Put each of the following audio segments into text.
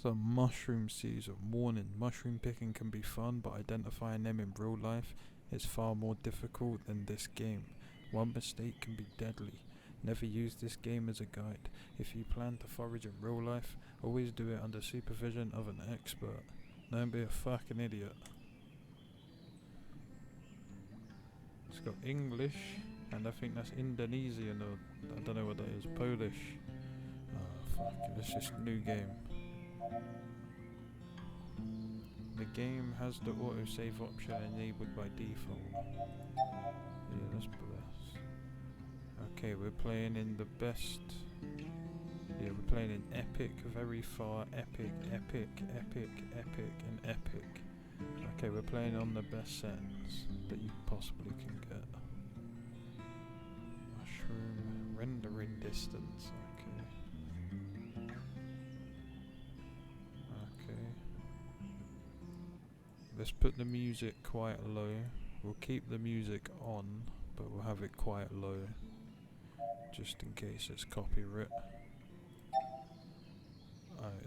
Some mushroom season. Warning: mushroom picking can be fun, but identifying them in real life is far more difficult than this game. One mistake can be deadly. Never use this game as a guide. If you plan to forage in real life, always do it under supervision of an expert. Don't be a fucking idiot. It's got English, and I think that's Indonesian, or I don't know what that is. Polish. Oh fuck, it's just new game. The game has the autosave option enabled by default. Yeah, that's bless. Okay, we're playing in the best. Yeah, we're playing in epic, very far, epic, epic, epic, epic, and epic. Okay, we're playing on the best settings that you possibly can get. Mushroom rendering distance. Okay. Okay. Let's put the music quite low. We'll keep the music on, but we'll have it quite low, just in case it's copyright.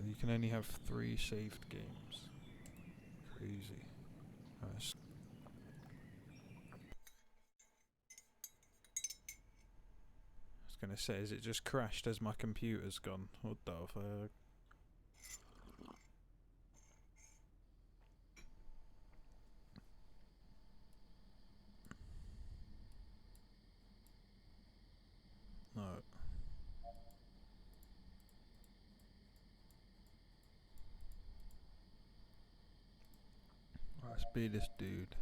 You can only have 3 saved games. Crazy. I was gonna say, is it just crashed as my computer's gone? What the fuck? No. Let's be this dude.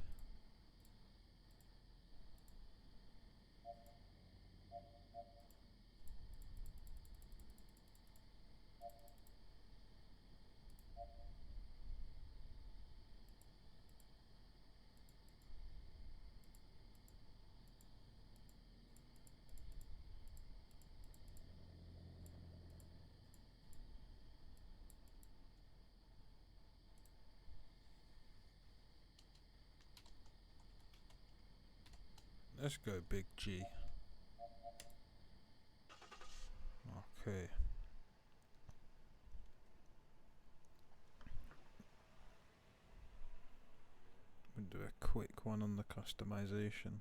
Let's go Big G. Okay. We'll do a quick one on the customization.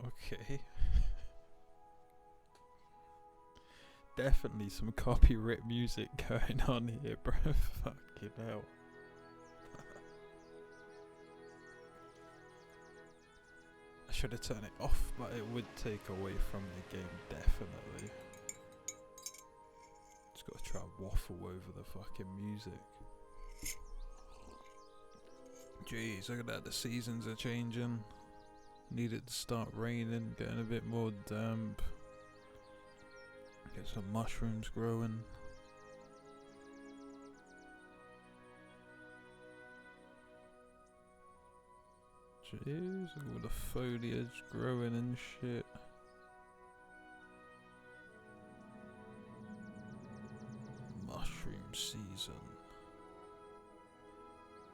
Okay. Definitely some copyright music going on here, bro. Fucking hell. I should have turned it off, but it would take away from the game, definitely. Just gotta try and waffle over the fucking music. Jeez, look at that, the seasons are changing. Need it to start raining, getting a bit more damp. Get some mushrooms growing. Jeez, all the foliage growing and shit. Mushroom season.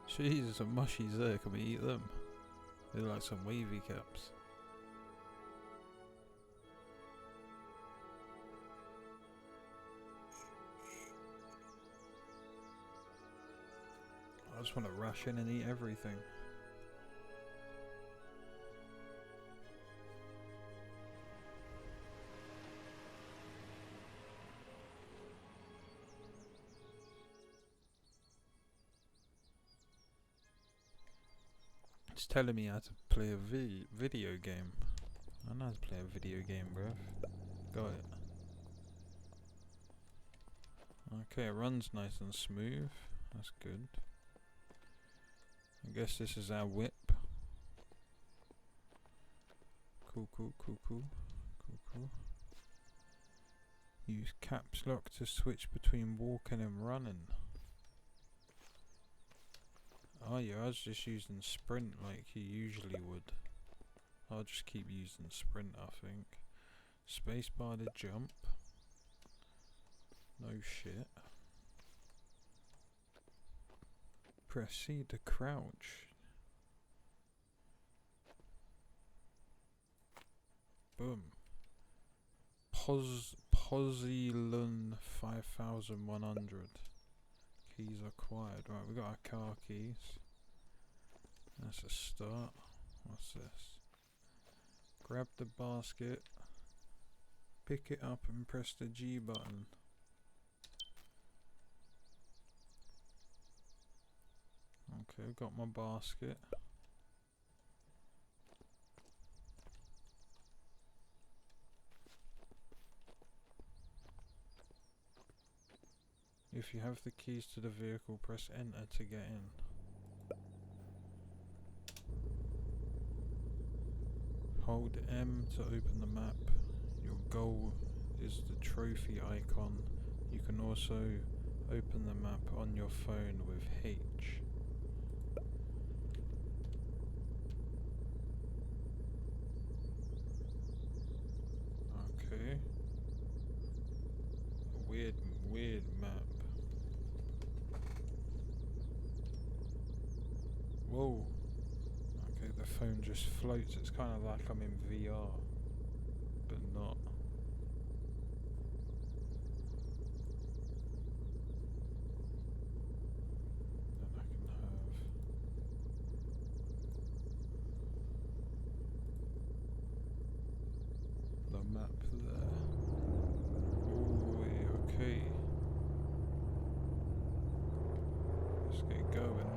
Jeez, some mushies there, can we eat them? They're like some wavy caps. I just want to rush in and eat everything. It's telling me how to play a video game. I know how to play a video game, bruv. Got it. Okay, it runs nice and smooth. That's good. I guess this is our whip. Cool, cool, cool, cool. Cool, cool. Use caps lock to switch between walking and running. Oh yeah, I was just using sprint like you usually would. I'll just keep using sprint, I think. Spacebar to jump. No shit. Press C to crouch. Boom. Hozilun 5100. Keys acquired. Right, we got our car keys. That's a start. What's this? Grab the basket, pick it up and press the G button. Okay, got my basket. If you have the keys to the vehicle, press enter to get in. Hold M to open the map. Your goal is the trophy icon. You can also open the map on your phone with H. Okay. Weird map. Whoa. Okay, the phone just floats. It's kind of like I'm in VR, but not. Then I can have the map there. Oh, okay. Let's get going.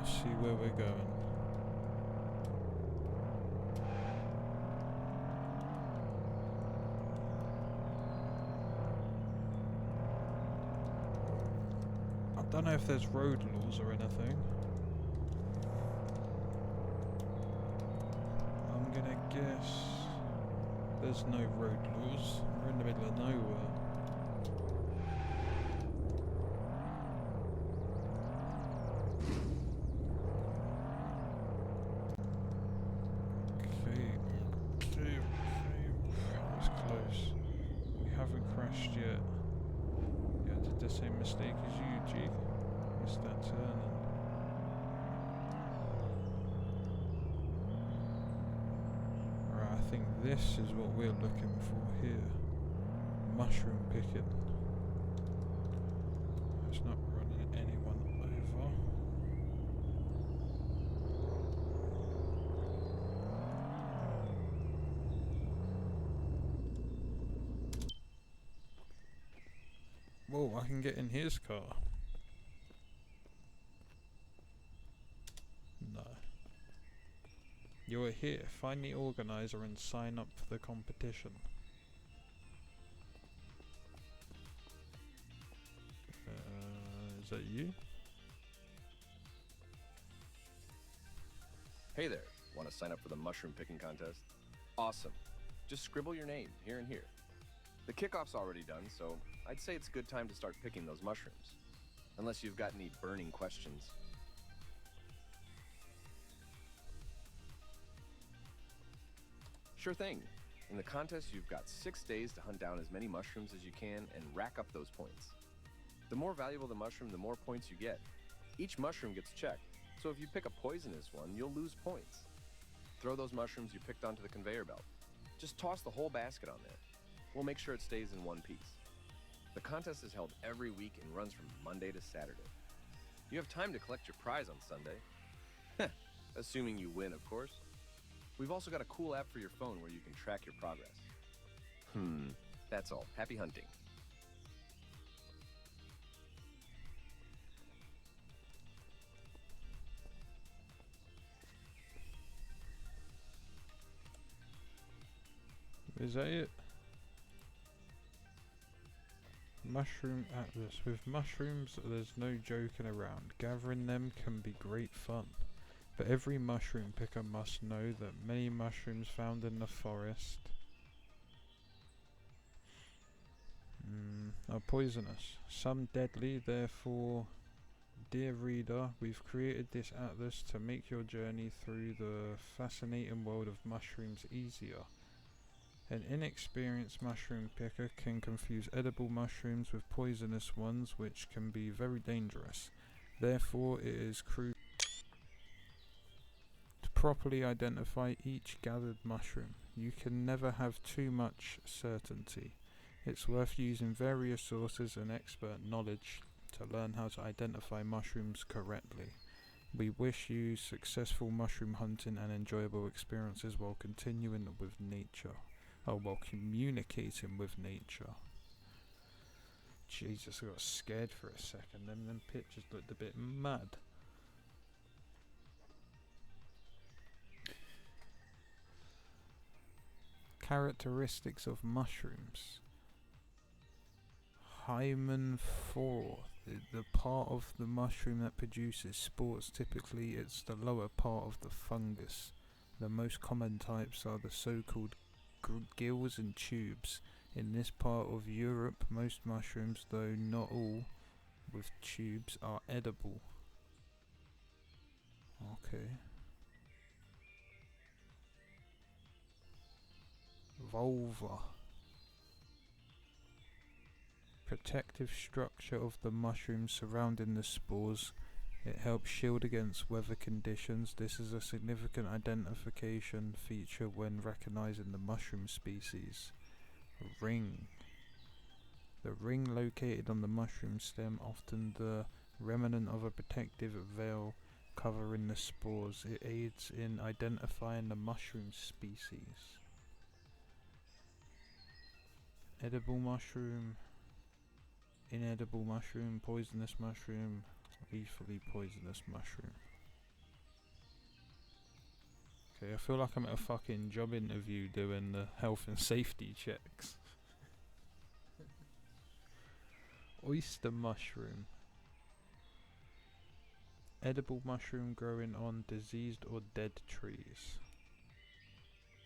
See where we're going. I don't know if there's road laws or anything. I'm gonna guess there's no road laws. We're in the middle of nowhere. Yet. Yeah, I did the same mistake as you, G. Missed that turn. Alright, I think this is what we're looking for here. Mushroom picking. It's not running anyone over. Whoa, I can get in his car. No. You are here. Find the organizer and sign up for the competition. Is that you? Hey there. Want to sign up for the mushroom picking contest? Awesome. Just scribble your name here and here. The kickoff's already done, so I'd say it's a good time to start picking those mushrooms. Unless you've got any burning questions. Sure thing. In the contest, you've got 6 days to hunt down as many mushrooms as you can and rack up those points. The more valuable the mushroom, the more points you get. Each mushroom gets checked, so if you pick a poisonous one, you'll lose points. Throw those mushrooms you picked onto the conveyor belt. Just toss the whole basket on there. We'll make sure it stays in one piece. The contest is held every week and runs from Monday to Saturday. You have time to collect your prize on Sunday. Assuming you win, of course. We've also got a cool app for your phone where you can track your progress. That's all. Happy hunting. Is that it? Mushroom Atlas. With mushrooms, there's no joking around. Gathering them can be great fun. But every mushroom picker must know that many mushrooms found in the forest are poisonous. Some deadly, therefore, dear reader, we've created this atlas to make your journey through the fascinating world of mushrooms easier. An inexperienced mushroom picker can confuse edible mushrooms with poisonous ones, which can be very dangerous. Therefore, it is crucial. properly identify each gathered mushroom. You can never have too much certainty. It's worth using various sources and expert knowledge to learn how to identify mushrooms correctly. We wish you successful mushroom hunting and enjoyable experiences while continuing with nature. While communicating with nature. Jesus, I got scared for a second. Them pictures looked a bit mad. Characteristics of mushrooms. Hymenophoros, the part of the mushroom that produces spores. Typically it's the lower part of the fungus. The most common types are the so-called gills and tubes. In this part of Europe, most mushrooms, though not all, with tubes are edible. Okay. Vulva. Protective structure of the mushrooms surrounding the spores. It helps shield against weather conditions. This is a significant identification feature when recognizing the mushroom species. Ring. The ring located on the mushroom stem, often the remnant of a protective veil covering the spores. It aids in identifying the mushroom species. Edible mushroom, inedible mushroom, poisonous mushroom, lethally poisonous mushroom. Okay, I feel like I'm at a fucking job interview doing the health and safety checks. Oyster mushroom. Edible mushroom growing on diseased or dead trees.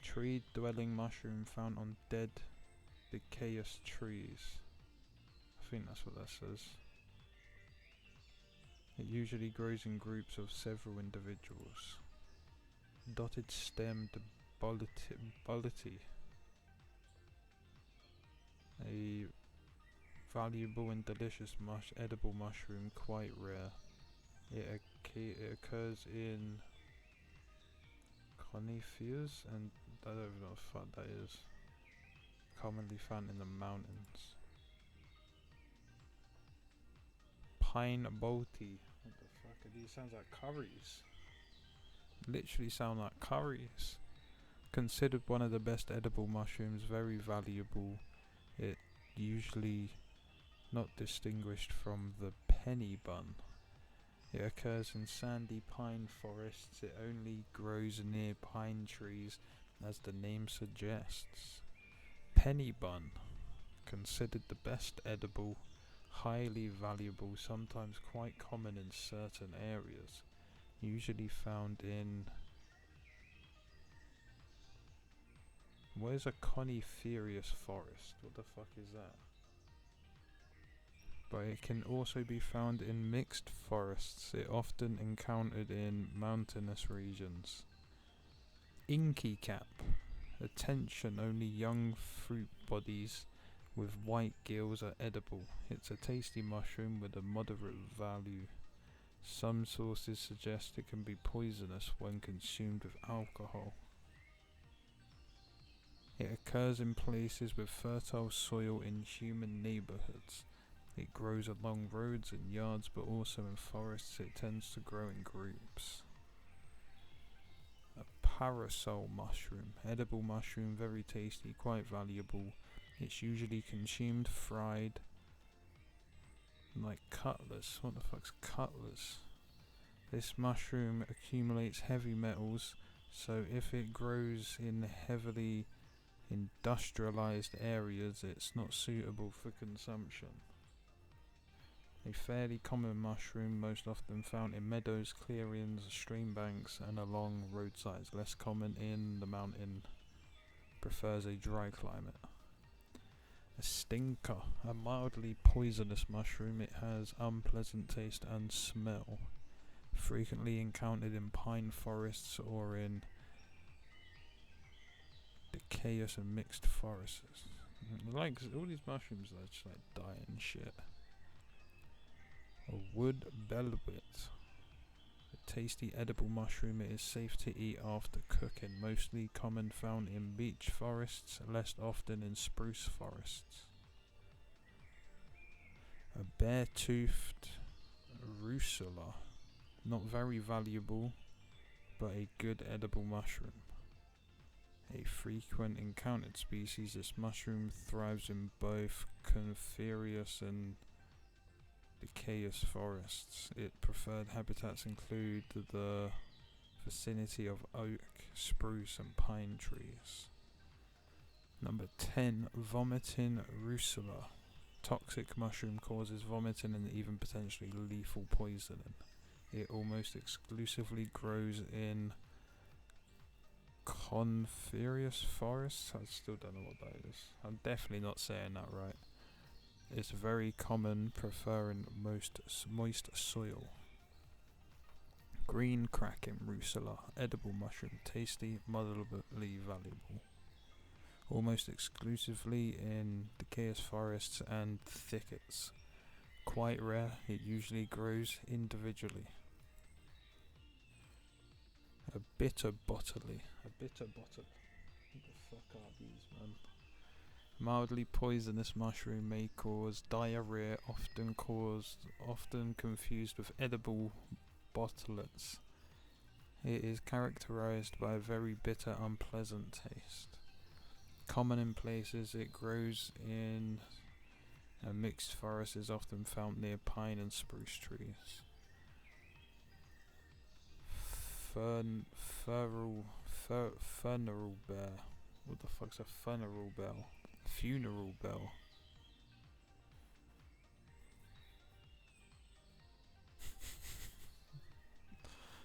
Tree-dwelling mushroom found on dead decayous trees. I think that's what that says. It usually grows in groups of several individuals. Dotted stemmed bullety. A valuable and delicious edible mushroom, quite rare. It occurs in conifers, and I don't even know what the fuck that is. Commonly found in the mountains. Pine boaty. What the fuck are these? Sounds like curries. Literally sound like curries. Considered one of the best edible mushrooms, very valuable. It usually not distinguished from the penny bun. It occurs in sandy pine forests. It only grows near pine trees, as the name suggests. Penny bun, considered the best edible, highly valuable, sometimes quite common in certain areas, usually found in... Where's a coniferous forest? What the fuck is that? But it can also be found in mixed forests. It often encountered in mountainous regions. Inky cap. Attention, only young fruit bodies with white gills are edible. It's a tasty mushroom with a moderate value. Some sources suggest it can be poisonous when consumed with alcohol. It occurs in places with fertile soil in human neighborhoods. It grows along roads and yards, but also in forests. It tends to grow in groups. A parasol mushroom. Edible mushroom, very tasty, quite valuable. It's usually consumed fried, like cutlets. What the fuck's cutlets? This mushroom accumulates heavy metals, so if it grows in heavily industrialized areas, it's not suitable for consumption. A fairly common mushroom, most often found in meadows, clearings, stream banks and along roadsides. Less common in the mountain, prefers a dry climate. A stinker, a mildly poisonous mushroom. It has unpleasant taste and smell. Frequently encountered in pine forests or in decayous and mixed forests. Like all these mushrooms are just like die and shit. A wood velvet. It tasty edible mushroom. It is safe to eat after cooking. Mostly common found in beech forests, less often in spruce forests. A bare-toothed russula. Not very valuable, but a good edible mushroom. A frequent encountered species, this mushroom thrives in both coniferous and deciduous forests. Its preferred habitats include the vicinity of oak, spruce and pine trees. Number 10. Vomiting russula. Toxic mushroom causes vomiting and even potentially lethal poisoning. It almost exclusively grows in coniferous forests. I still don't know what that is. I'm definitely not saying that right. It's very common, preferring most moist soil. Green cracking russula, edible mushroom, tasty, moderately valuable. Almost exclusively in deciduous forests and thickets. Quite rare, it usually grows individually. A bitter bottle. What the fuck are these, man? Mildly poisonous mushroom may cause diarrhea, often confused with edible bottles. It is characterized by a very bitter, unpleasant taste. Common in places it grows in a mixed forest, is often found near pine and spruce trees. Funeral bear. What the fuck's a funeral bell? Funeral bell.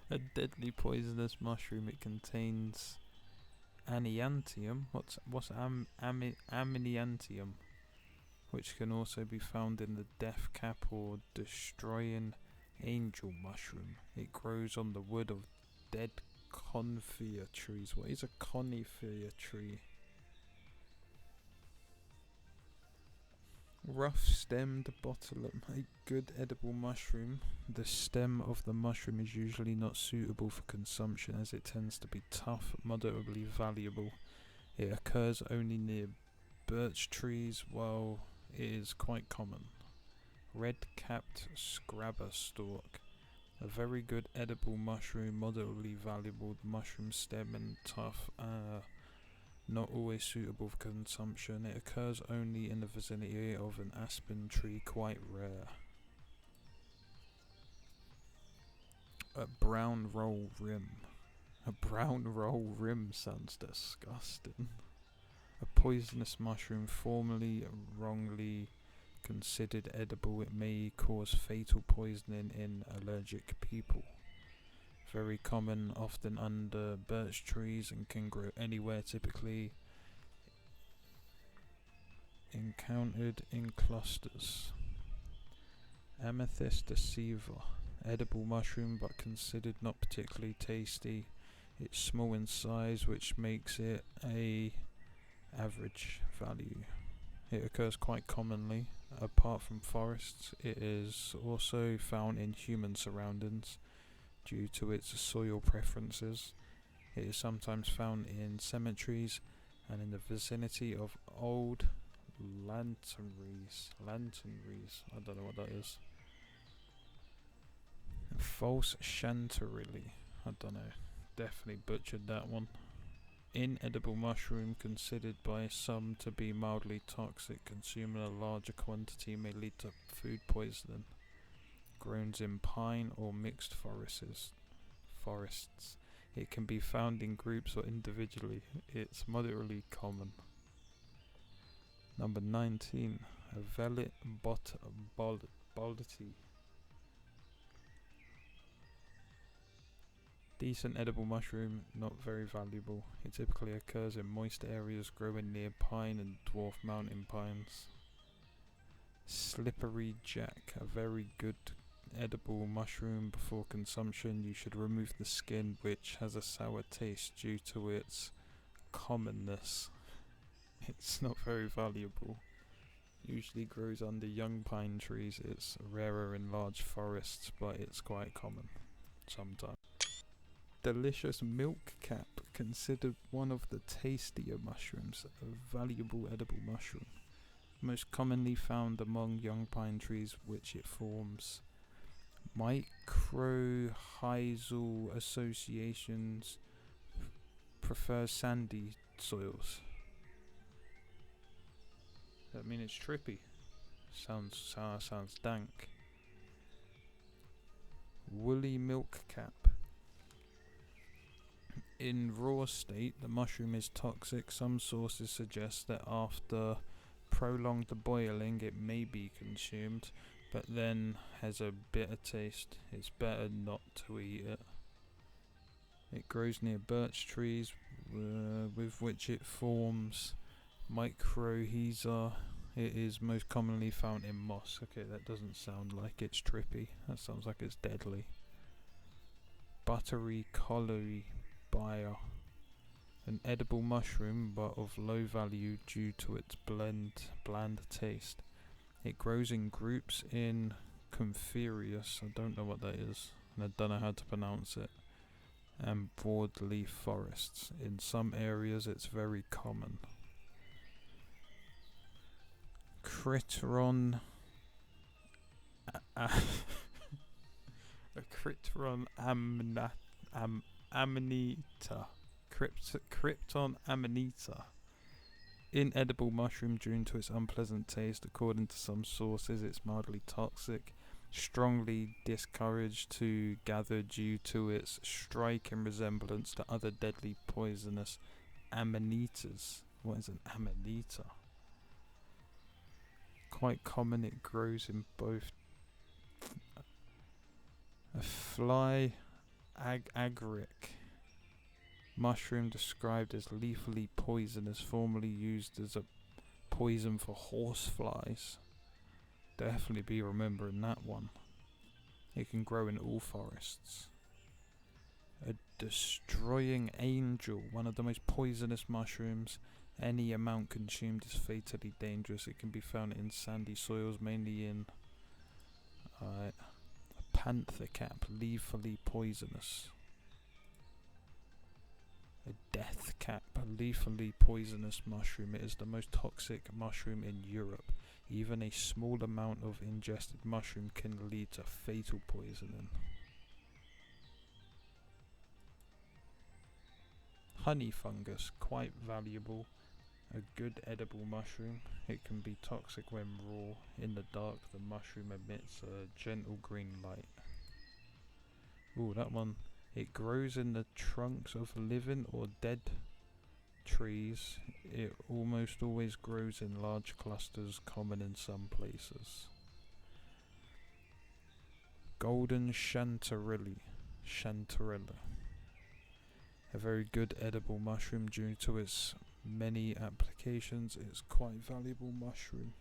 A deadly poisonous mushroom. It contains aniantium. What's aminiantium? Which can also be found in the death cap or destroying angel mushroom. It grows on the wood of dead conifer trees. What is a conifer tree? Rough stemmed botulum, a good edible mushroom. The stem of the mushroom is usually not suitable for consumption as it tends to be tough, moderately valuable. It occurs only near birch trees, while it is quite common. Red-capped scrabber stalk, a very good edible mushroom, moderately valuable. The mushroom stem and tough, not always suitable for consumption. It occurs only in the vicinity of an aspen tree, quite rare. A brown roll rim. A brown roll rim sounds disgusting. A poisonous mushroom, formerly wrongly considered edible. It may cause fatal poisoning in allergic people. Very common, often under birch trees, and can grow anywhere, typically encountered in clusters. Amethyst sativa, edible mushroom but considered not particularly tasty. It's small in size, which makes it a average value. It occurs quite commonly. Apart from forests, it is also found in human surroundings due to its soil preferences. It is sometimes found in cemeteries and in the vicinity of old lanternries. I don't know what that is. False chanterelle. I don't know. Definitely butchered that one. Inedible mushroom, considered by some to be mildly toxic. Consuming a larger quantity may lead to food poisoning. Grown in pine or mixed forests. It can be found in groups or individually. It's moderately common. Number 19. A velvet baldity. Decent edible mushroom, not very valuable. It typically occurs in moist areas, growing near pine and dwarf mountain pines. Slippery jack, a very good edible mushroom. Before consumption, you should remove the skin, which has a sour taste due to its commonness. It's not very valuable. Usually grows under young pine trees. It's rarer in large forests, but it's quite common sometimes. delicious milk cap, considered one of the tastier mushrooms, a valuable edible mushroom. Most commonly found among young pine trees which it forms. Mycorrhizal associations prefer sandy soils. That mean it's trippy. Sounds dank. Woolly milk cap. In raw state, the mushroom is toxic. Some sources suggest that after prolonged boiling, it may be consumed, but then has a bitter taste. It's better not to eat it. It grows near birch trees, with which it forms mycorrhiza. It is most commonly found in moss. Okay, that doesn't sound like it's trippy. That sounds like it's deadly. Buttery colliery baya. An edible mushroom, but of low value due to its bland taste. It grows in groups in Conferous, I don't know what that is, and I don't know how to pronounce it, and broadleaf forests. In some areas it's very common. Critron Critron amanita. Krypton amanita. Inedible mushroom due to its unpleasant taste. According to some sources, it's mildly toxic. Strongly discouraged to gather due to its striking resemblance to other deadly poisonous amanitas. What is an amanita? Quite common, it grows in both a fly agaric mushroom described as lethally poisonous, formerly used as a poison for horseflies. Definitely be remembering that one. It can grow in all forests. A destroying angel, one of the most poisonous mushrooms. Any amount consumed is fatally dangerous. It can be found in sandy soils, mainly in a panther cap, lethally poisonous. A death cap, a lethally poisonous mushroom. It is the most toxic mushroom in Europe. Even a small amount of ingested mushroom can lead to fatal poisoning. Honey fungus, quite valuable. A good edible mushroom. It can be toxic when raw. In the dark, the mushroom emits a gentle green light. Ooh, that one. It grows in the trunks of living or dead trees. It almost always grows in large clusters, common in some places. Golden chanterelle. A very good edible mushroom due to its many applications. It's quite valuable mushroom.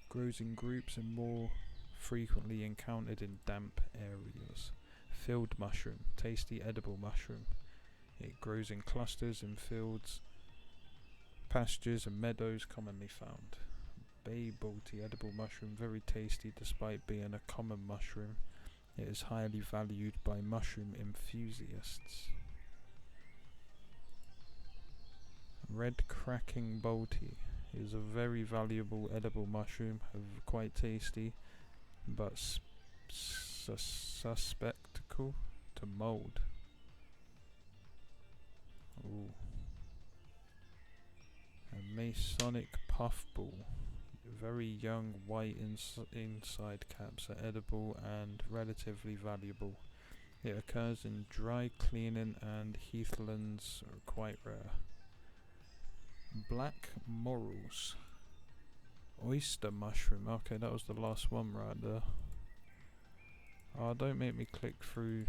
Grows in groups and more frequently encountered in damp areas. Field mushroom, tasty edible mushroom. It grows in clusters in fields, pastures and meadows, commonly found. Bay balti, edible mushroom, very tasty despite being a common mushroom. It is highly valued by mushroom enthusiasts. Red cracking balti is a very valuable edible mushroom, quite tasty, but susceptible to mold. Ooh. A Masonic puffball. Very young white inside caps are edible and relatively valuable. It occurs in dry cleaning and heathlands, are quite rare. Black morels. Oyster mushroom. Okay, that was the last one right there. Oh, don't make me click through.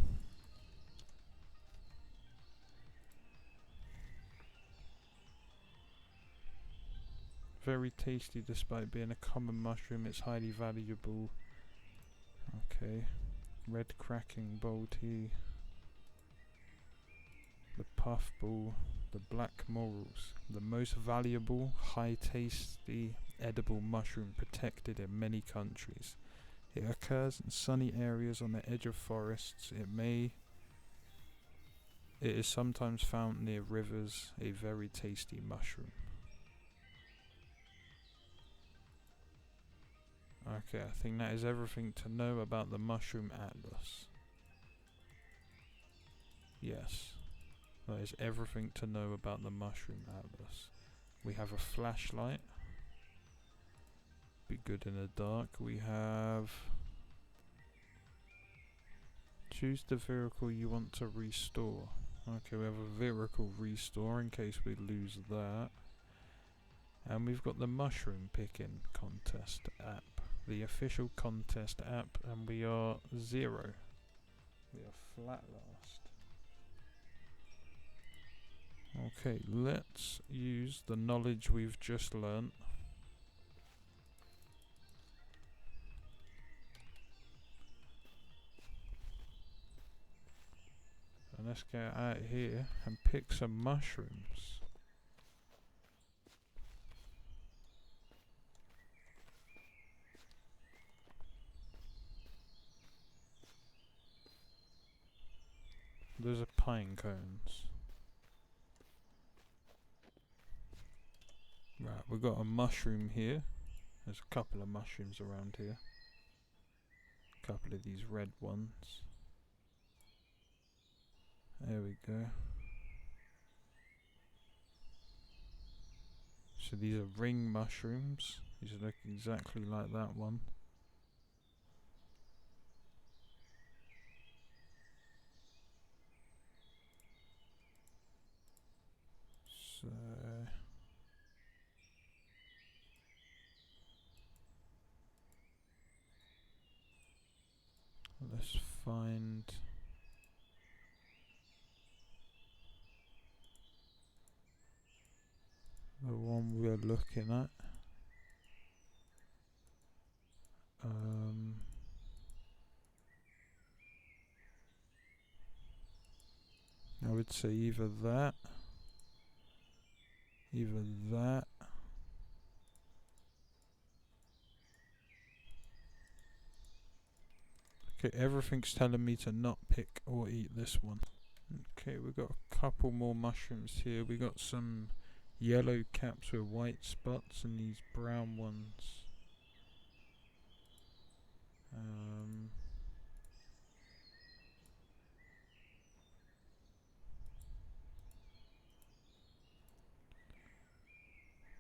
Very tasty despite being a common mushroom. It's highly valuable. Okay. Red cracking balti. The puffball. The black morels. The most valuable, high tasty, edible mushroom protected in many countries. It occurs in sunny areas on the edge of forests. It may It is sometimes found near rivers, a very tasty mushroom. Okay, I think that is everything to know about the Mushroom Atlas. Yes, that is everything to know about the Mushroom Atlas. We have a flashlight. Be good in the dark. We have... Choose the vehicle you want to restore. Okay, we have a vehicle restore in case we lose that. And we've got the mushroom picking contest app. The official contest app, and we are 0. We are flat last. Okay, let's use the knowledge we've just learnt. And let's get out here and pick some mushrooms. Those are pine cones. Right, we've got a mushroom here. There's a couple of mushrooms around here. A couple of these red ones. There we go. So these are ring mushrooms. These look exactly like that one. So let's find the one we're looking at. I would say either that. Okay, everything's telling me to not pick or eat this one. Okay, we've got a couple more mushrooms here. We got some yellow caps with white spots and these brown ones.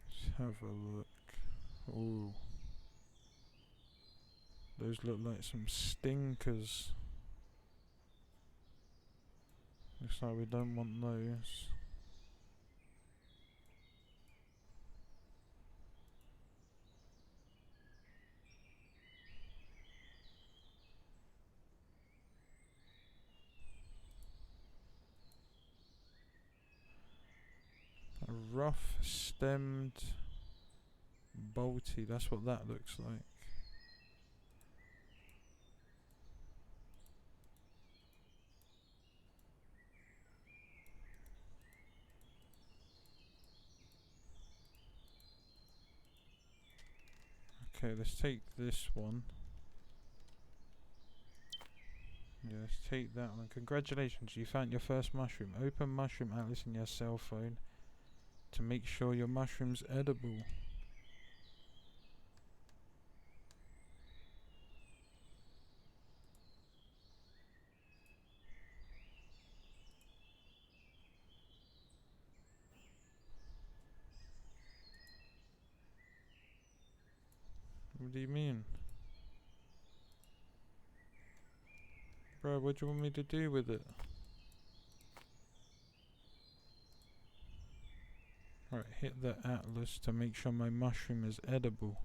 Let's have a look. Ooh. Those look like some stinkers. Looks like we don't want those. A rough stemmed bolty, that's what that looks like. Okay, let's take this one. Yeah, let's take that one. Congratulations, you found your first mushroom. Open Mushroom Atlas in your cell phone to make sure your mushroom's edible. What do you mean? Bro, what do you want me to do with it? Alright, hit the atlas to make sure my mushroom is edible.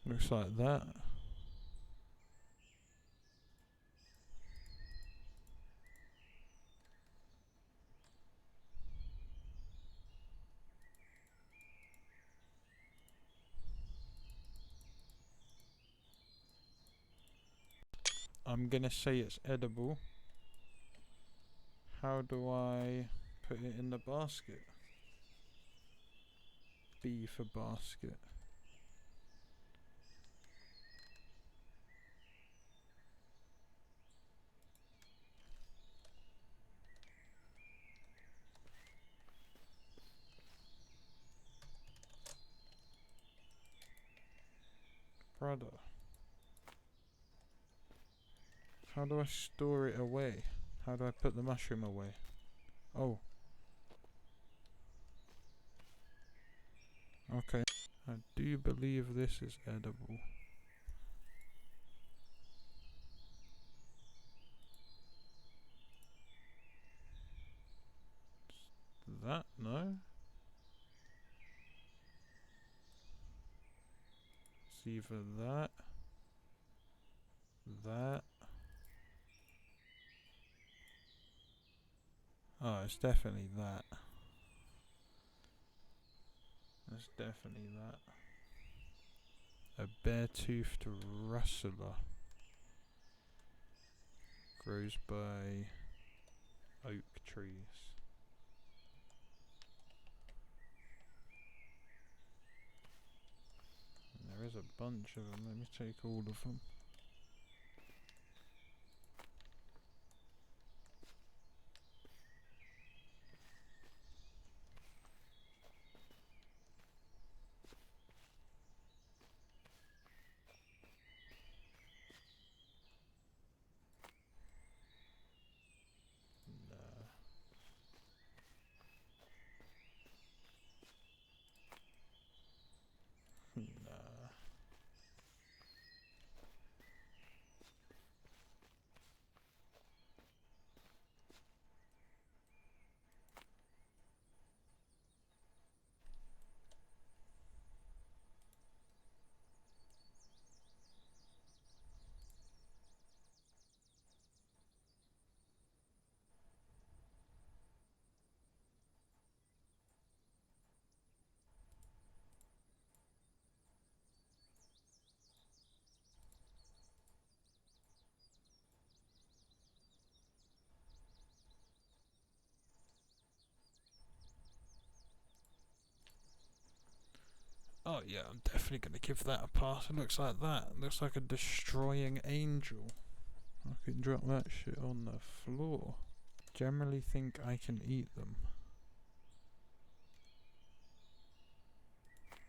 Looks like that. I'm gonna say it's edible. How do I put it in the basket? B for basket. Brother. How do I store it away? How do I put the mushroom away? Oh. Okay. I do believe this is edible. That? No? It's either that. That. Oh, it's definitely that. It's definitely that. A bare-toothed russula grows by oak trees. And there is a bunch of them. Let me take all of them. Nah. Nah. Oh yeah, I'm definitely going to give that a pass. It looks like that. It looks like a destroying angel. I can drop that shit on the floor. Generally think I can eat them.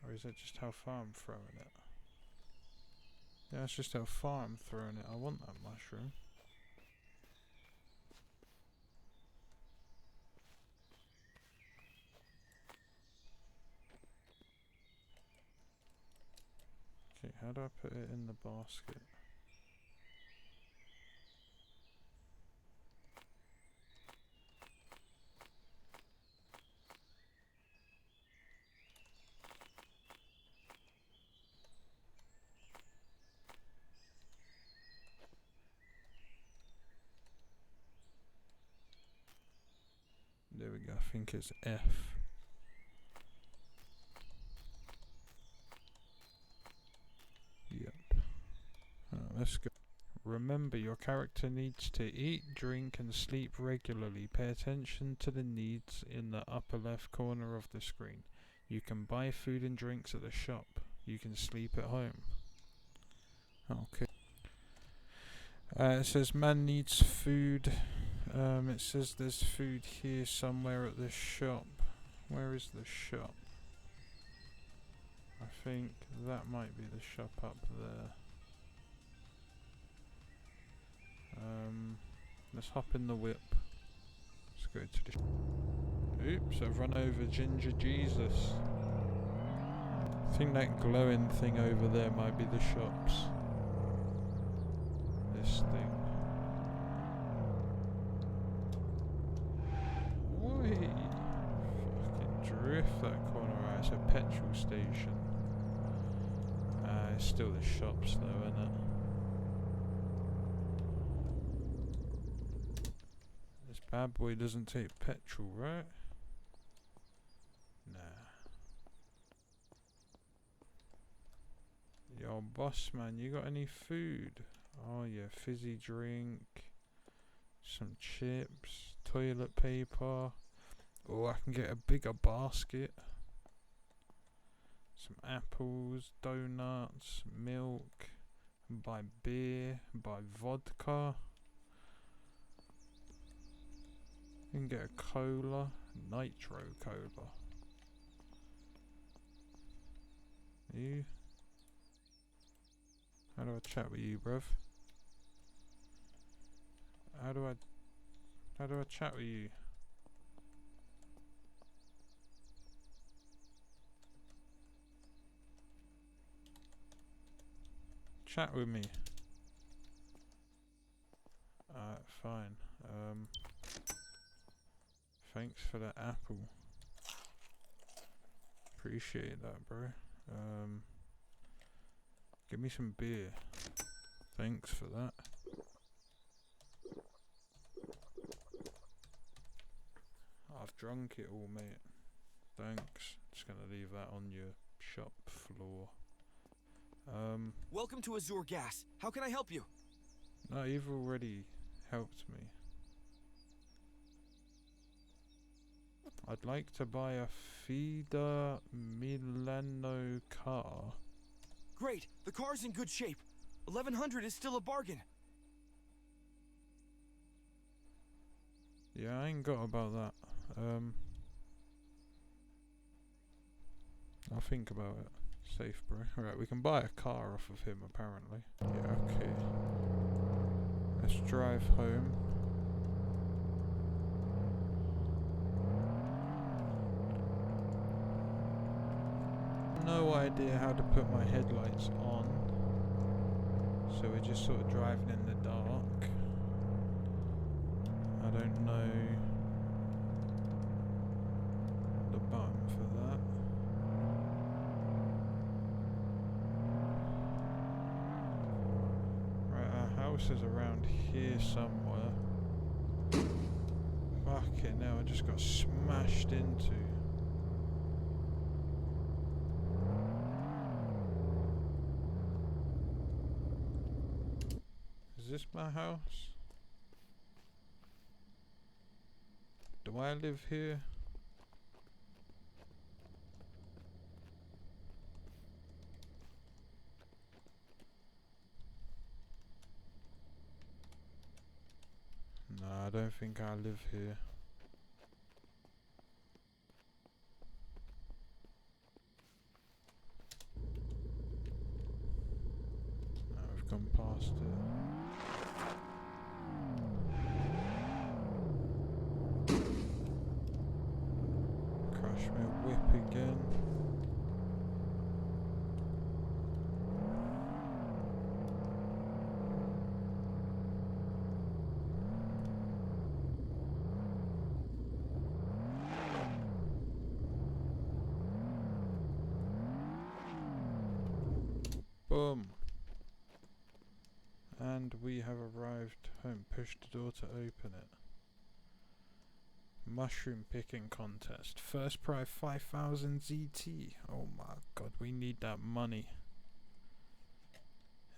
Or is that just how far I'm throwing it? Yeah, that's just how far I'm throwing it. I want that mushroom. Okay, how do I put it in the basket? There we go, I think it's F. Yep. Let's go. Remember, your character needs to eat, drink and sleep regularly. Pay attention to the needs in the upper left corner of the screen. You can buy food and drinks at the shop. You can sleep at home. Okay. It says man needs food. It says there's food here somewhere at the shop. Where is the shop? I think that might be the shop up there. Let's hop in the whip. Let's go to the Oops, I've run over Ginger Jesus. I think that glowing thing over there might be the shops. This thing. Whee! Fucking drift that corner. Right, it's a petrol station. It's still the shops though, isn't it? This bad boy doesn't take petrol, right? Nah. Yo, boss man, you got any food? Oh yeah, fizzy drink, some chips, toilet paper. Oh, I can get a bigger basket. Some apples, donuts, milk, buy beer, buy vodka. You can get a cola, nitro cola. You? How do I chat with you, bruv? How do I chat with you? Chat with me. Fine. Thanks for that apple. Appreciate that, bro. Give me some beer. Thanks for that. I've drunk it all, mate. Thanks. Just gonna leave that on your shop floor. Welcome to Azure Gas. How can I help you? No, you've already helped me. I'd like to buy a Fiat Milano car. Great. The car's in good shape. 1100 is still a bargain. Yeah, I ain't got about that. I'll think about it. Safe, bro. Alright, we can buy a car off of him, apparently. Yeah, okay. Let's drive home. No idea how to put my headlights on. So we're just sort of driving in the dark. I don't know the button for that. Right, our house is around here somewhere. Fucking hell, I just got smashed into. Is this my house? Do I live here? No, I don't think I live here. No, we've gone past it. Crash my whip again. Boom. And we have arrived home. Push the door to open it. Mushroom picking contest. First prize 5,000 ZT. Oh my god, we need that money.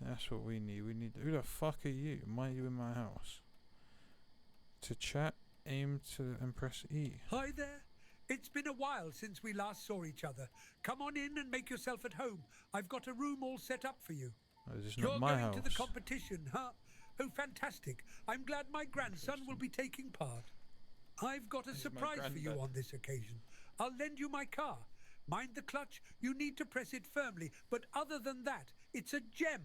That's what we need. Who the fuck are you? Why are you in my house? To chat, aim to and press E. Hi there. It's been a while since we last saw each other. Come on in and make yourself at home. I've got a room all set up for you. Oh, this is You're not my going house. to the competition, huh? Oh, fantastic. I'm glad my grandson will be taking part. I've got a This is my surprise for you granddad. on this occasion. I'll lend you my car. Mind the clutch. You need to press it firmly. But other than that, it's a gem.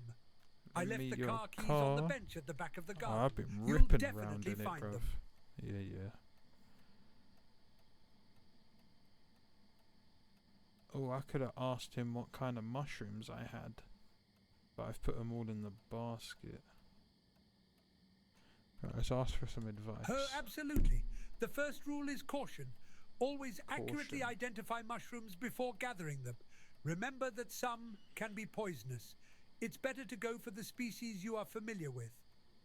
I Lend left me the your car keys on the car? bench at the back of the Oh, garden. I've been You'll ripping around definitely in it, find bruv. them. Yeah. Oh, I could have asked him what kind of mushrooms I had. But I've put them all in the basket. Right, let's ask for some advice. Oh, absolutely. The first rule is caution. Always accurately Caution. identify mushrooms before gathering them. Remember that some can be poisonous. It's better to go for the species you are familiar with.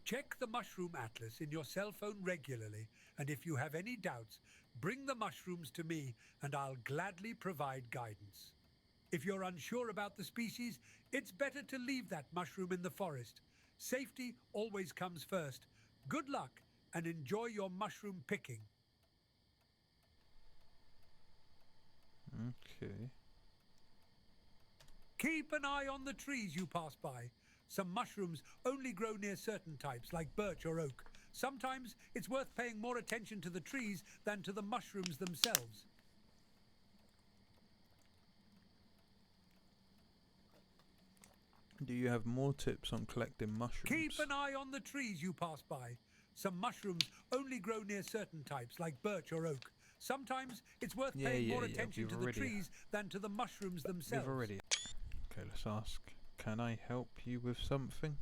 Check the mushroom atlas in your cell phone regularly, and if you have any doubts, bring the mushrooms to me and I'll gladly provide guidance. If you're unsure about the species, it's better to leave that mushroom in the forest. Safety always comes first. Good luck and enjoy your mushroom picking. Okay. Keep an eye on the trees you pass by. Some mushrooms only grow near certain types, like birch or oak. Sometimes it's worth paying more attention to the trees than to the mushrooms themselves. Do you have more tips on collecting mushrooms? Keep an eye on the trees you pass by. Some mushrooms only grow near certain types, like birch or oak. Sometimes it's worth paying more attention to the trees than to the mushrooms themselves. Okay, let's ask. Can I help you with something?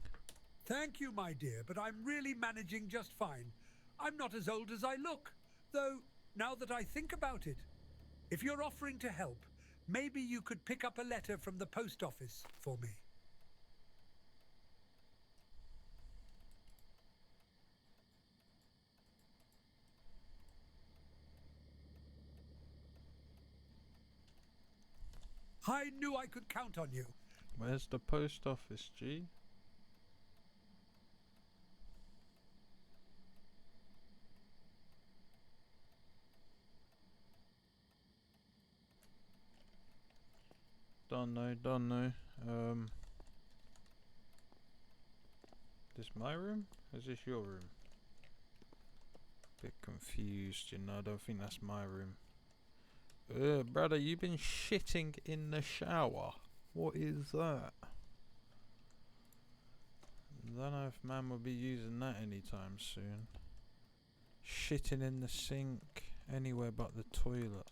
Thank you, my dear, but I'm really managing just fine. I'm not as old as I look, though, now that I think about it. If you're offering to help, maybe you could pick up a letter from the post office for me. I knew I could count on you. Where's the post office, G? Don't know. This my room? Is this your room? Bit confused, you know, I don't think that's my room. Brother, you've been shitting in the shower. What is that? I don't know if man will be using that anytime soon. Shitting in the sink, anywhere but the toilet.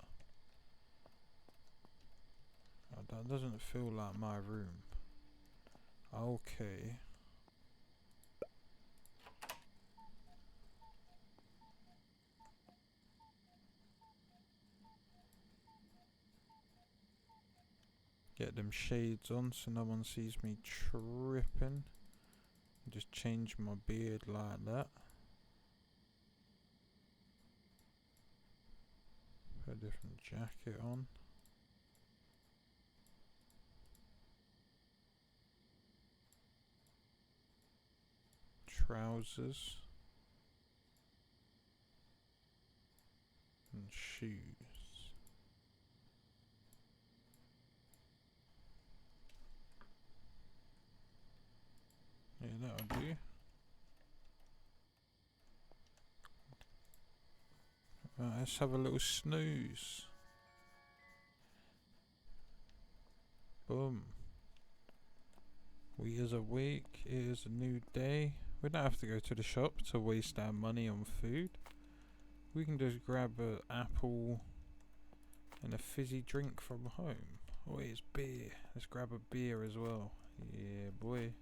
Oh, that doesn't feel like my room. Okay. Get them shades on so no one sees me tripping. Just change my beard like that. Put a different jacket on. Trousers. And shoes. Yeah, that'll do. Right, let's have a little snooze. Boom. We is awake. It is a new day. We don't have to go to the shop to waste our money on food. We can just grab an apple and a fizzy drink from home. Oh, it's beer. Let's grab a beer as well. Yeah, boy.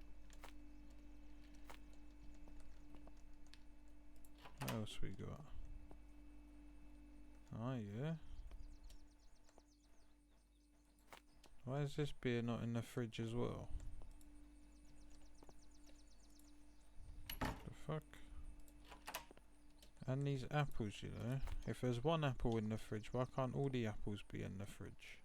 What else we got? Oh yeah. Why is this beer not in the fridge as well? The fuck? And these apples, you know. If there's one apple in the fridge, why can't all the apples be in the fridge?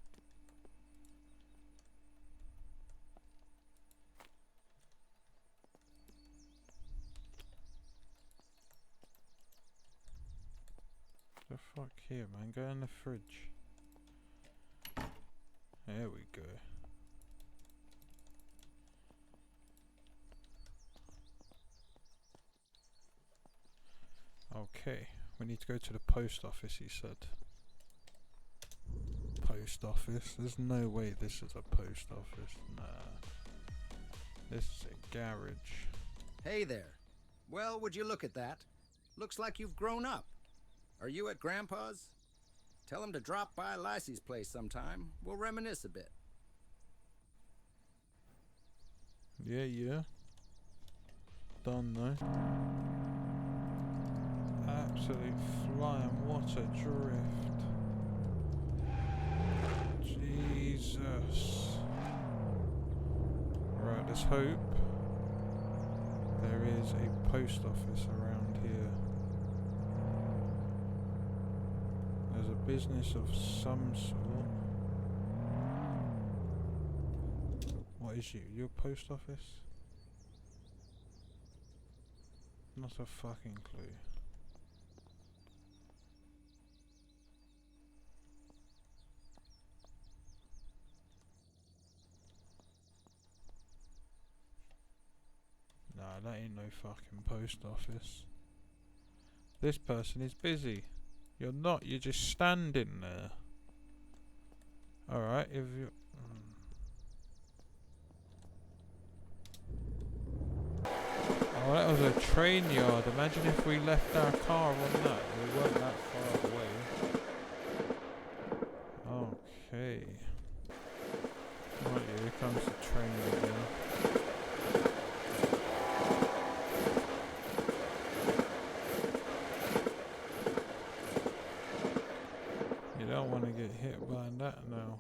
The fuck here, man? Go in the fridge. There we go. Okay, we need to go to the post office, he said. Post office? There's no way this is a post office. Nah. This is a garage. Hey there. Well, would you look at that? Looks like you've grown up. Are you at Grandpa's? Tell him to drop by Licey's place sometime. We'll reminisce a bit. Yeah. Done though. Absolute flying water drift. Jesus. Right, let's hope there is a post office around here. There's a business of some sort. What is you? Your post office? Not a fucking clue. Nah, that ain't no fucking post office. This person is busy. You're not, you're just standing there. Alright, if you... Oh, that was a train yard. Imagine if we left our car on that. We weren't that far away. Okay. Right, here comes the train again. You don't want to get hit by that now.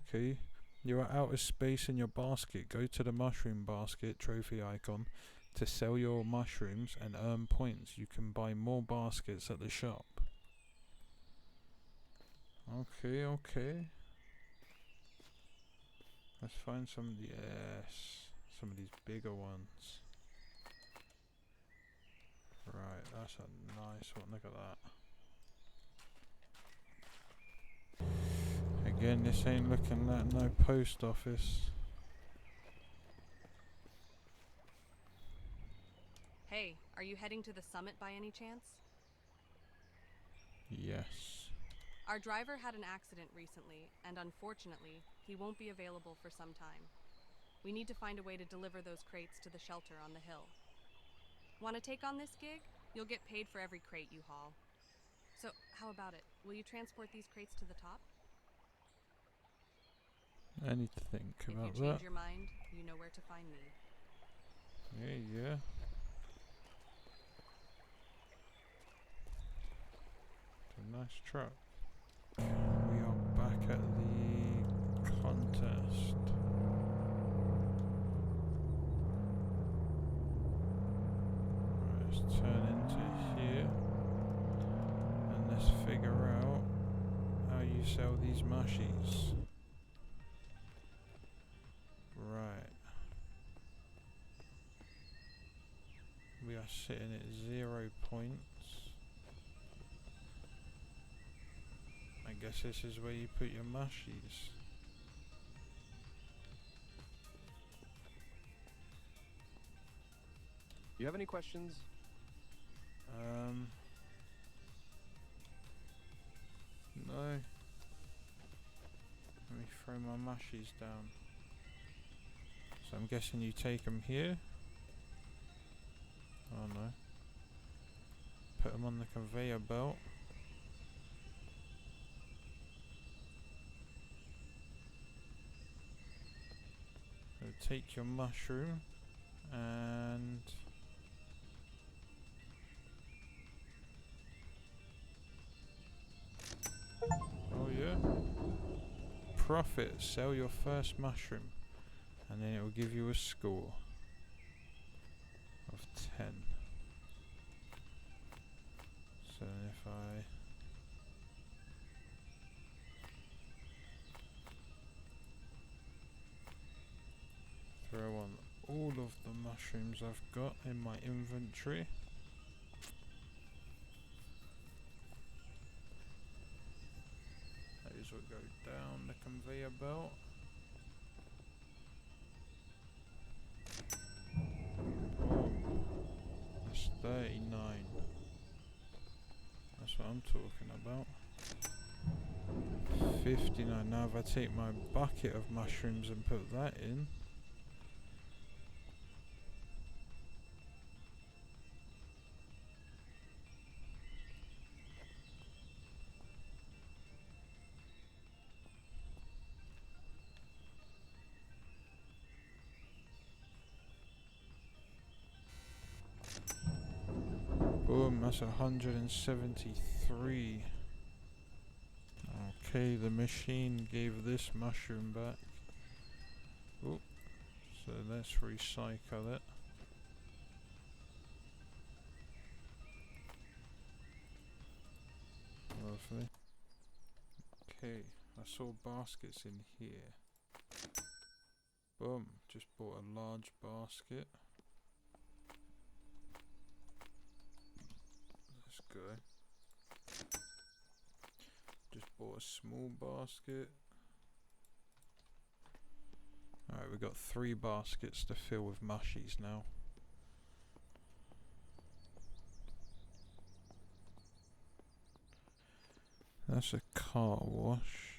Okay, you are out of space in your basket. Go to the mushroom basket trophy icon to sell your mushrooms and earn points. You can buy more baskets at the shop. Okay, okay. Let's find some of the, yes, some of these bigger ones. Right, that's a nice one. Look at that. Again, this ain't looking like no post office. Hey, are you heading to the summit by any chance? Yes. Our driver had an accident recently, and unfortunately, he won't be available for some time. We need to find a way to deliver those crates to the shelter on the hill. Want to take on this gig? You'll get paid for every crate you haul. So, how about it? Will you transport these crates to the top? I need to think about If you change that. your mind, you know where to find me. Yeah, yeah. It's a nice truck. We are back at the contest. Right, let's turn into here. And let's figure out how you sell these mushies. Right. We are sitting at 0 points. I guess this is where you put your mushies. You have any questions? No. Let me throw my mushies down. So I'm guessing you take them here. Oh no. Put them on the conveyor belt. So take your mushroom and oh yeah. Profit, sell your first mushroom and then it will give you a score of 10. So if I throw on all of the mushrooms I've got in my inventory. Those will go down the conveyor belt. Boom. That's 39. That's what I'm talking about. 59. Now if I take my bucket of mushrooms and put that in. Boom, that's 173. Okay, the machine gave this mushroom back. Oop. So let's recycle it. Lovely. Okay, I saw baskets in here. Boom, just bought a large basket. Let's go. Just bought a small basket. Alright, we've got 3 baskets to fill with mushies now. That's a car wash.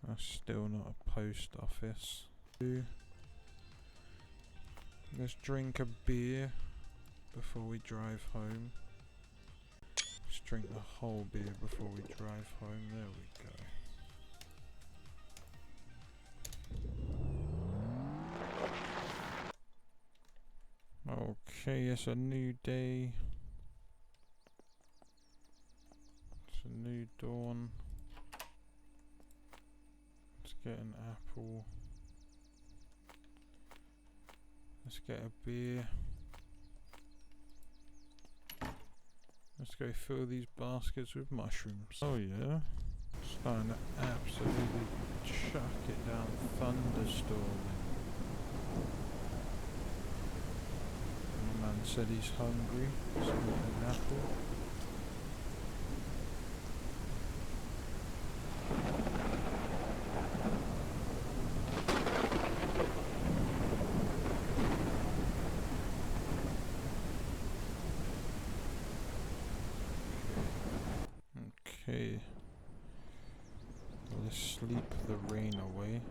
That's still not a post office. Let's drink a beer before we drive home. Let's drink the whole beer before we drive home. There we go. Okay, it's a new day. It's a new dawn. Let's get an apple. Let's get a beer. Let's go fill these baskets with mushrooms. Oh yeah. Starting to absolutely chuck it down, thunderstorming. My man said he's hungry. Let's get an apple. Okay. Let's sleep the rain away.